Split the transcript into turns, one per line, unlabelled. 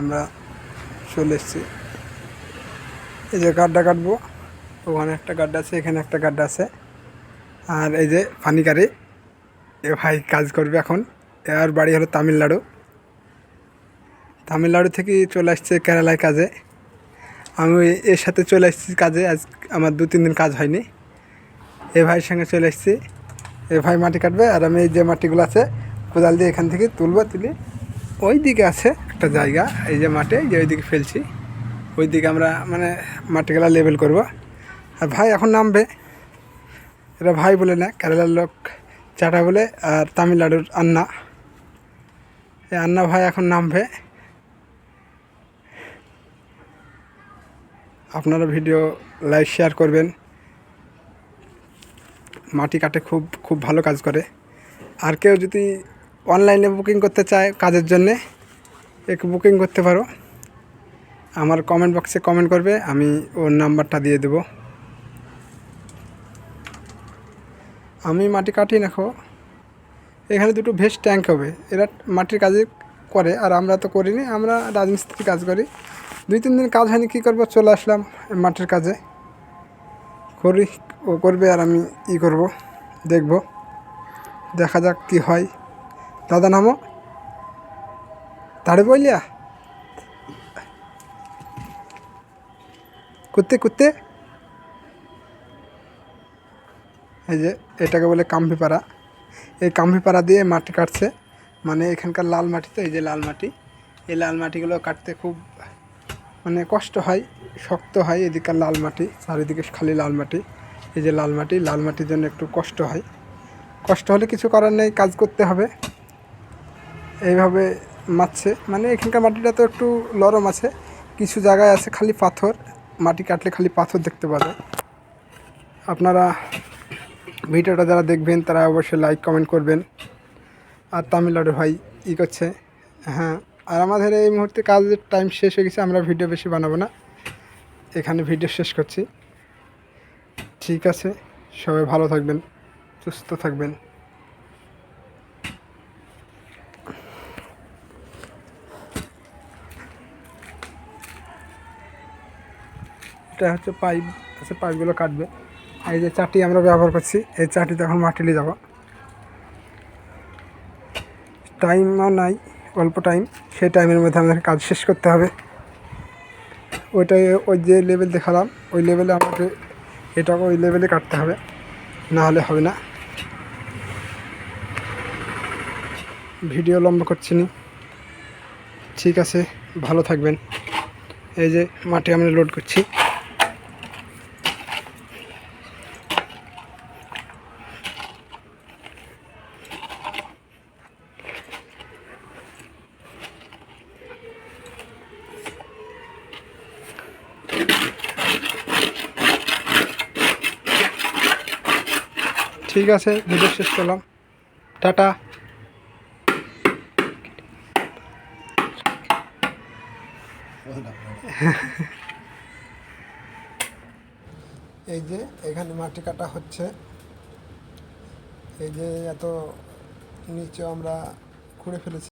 আমরা চলে এসেছি। এই যে গাড্ডা কাটবো, ওখানে একটা গাড্ডা আছে, এখানে একটা গাড্ডা আছে। আর এই যে পানি গাড়ি, এ ভাই কাজ করবে এখন। এর বাড়ি হলো তামিলনাড়ু। তামিলনাড়ু থেকে চলে আসছে কেরালায় কাজে। আমি এর সাথে চলে এসেছি কাজে। আজ আমার 2-3 দিন কাজ হয়নি। এ ভাইয়ের সঙ্গে চলে এসেছি। এ ভাই মাটি কাটবে, আর আমি এই যে মাটিগুলো আছে কোদাল দিয়ে এখান থেকে তুলে ওই দিকে আছে একটা জায়গা, এই যে মাঠে যে ওই দিকে ফেলছি, ওই দিকে আমরা মানে মাটিগুলা লেবেল করব। আর ভাই এখন নামবে। এরা ভাই বলে না, কেরালার লোক চাটা বলে, আর তামিলনাড়ুর আন্না। এই আন্না ভাই এখন নামবে। আপনারা ভিডিও লাইক শেয়ার করবেন। মাটি কাটে খুব ভালো কাজ করে। আর কেউ যদি অনলাইনে বুকিং করতে চায় কাজের জন্যে, একটু বুকিং করতে পারো। আমার কমেন্ট বক্সে কমেন্ট করবে, আমি ওর নাম্বারটা দিয়ে দেব। আমি মাটি কাটি রাখো। এখানে 2টো ভেস ট্যাঙ্ক হবে। এরা মাটির কাজে করে, আর আমরা তো করিনি, আমরা রাজমিস্ত্রি কাজ করি। 2-3 দিন কাজ হয়নি, কী করবো, চলে আসলাম মাটির কাজে। করি, ও করবে আর আমি করব, দেখব, দেখা যাক কি হয়। দাদা নামো, তাড়ে বলিয়া কুত্তে। এই যে এটাকে বলে কাম্পিপাড়া। এই কাম্পিপাড়া দিয়ে মাটি কাটছে, মানে এখানকার লাল মাটি। তো এই যে লাল মাটি, এই লাল মাটিগুলো কাটতে খুব মানে কষ্ট হয়, শক্ত হয়। এদিককার লাল মাটি, চারিদিকে খালি লাল মাটি। এই যে লাল মাটির জন্য একটু কষ্ট হয়। কষ্ট হলে কিছু করার নেই, কাজ করতে হবে। এইভাবে মারছে, মানে এখানকার মাটিটা তো একটু নরম আছে, কিছু জায়গায় আছে খালি পাথর। মাটি কাটলে খালি পাথর দেখতে পাবে। আপনারা ভিডিওটা যারা দেখবেন তারা অবশ্যই লাইক কমেন্ট করবেন। আর তামিলনাড়ু ভাই করছে, হ্যাঁ। আর আমাদের এই মুহূর্তে কাজের টাইম শেষ হয়ে গেছে, আমরা ভিডিও বেশি বানাবো না, এখানে ভিডিও শেষ করছি। ঠিক আছে, সবাই ভালো থাকবেন, সুস্থ থাকবেন। এটা হচ্ছে পাইপ আছে, পাইপগুলো কাটবে। এই যে চাটি আমরা ব্যবহার করছি, এই চাটিতে এখন মাটি নিয়ে যাবো। টাইমও নাই, অল্প টাইম। সেই টাইমের মধ্যে আমাদের কাজ শেষ করতে হবে। ওইটাই, ওই যে লেভেল দেখালাম, ওই লেভেলে আমাকে এটাকে ওই লেভেলে কাটতে হবে, না হলে হবে না। ভিডিও লম্বা করছি না, ঠিক আছে, ভালো থাকবেন। এই যে মাটি আমরা লোড করছি। ঠিক আছে, ভিডিও শেষ করলাম, টাটা। এই যে এখানে মাটি কাটা হচ্ছে। এই যে এত নিচে আমরা খুঁড়ে ফেলেছি।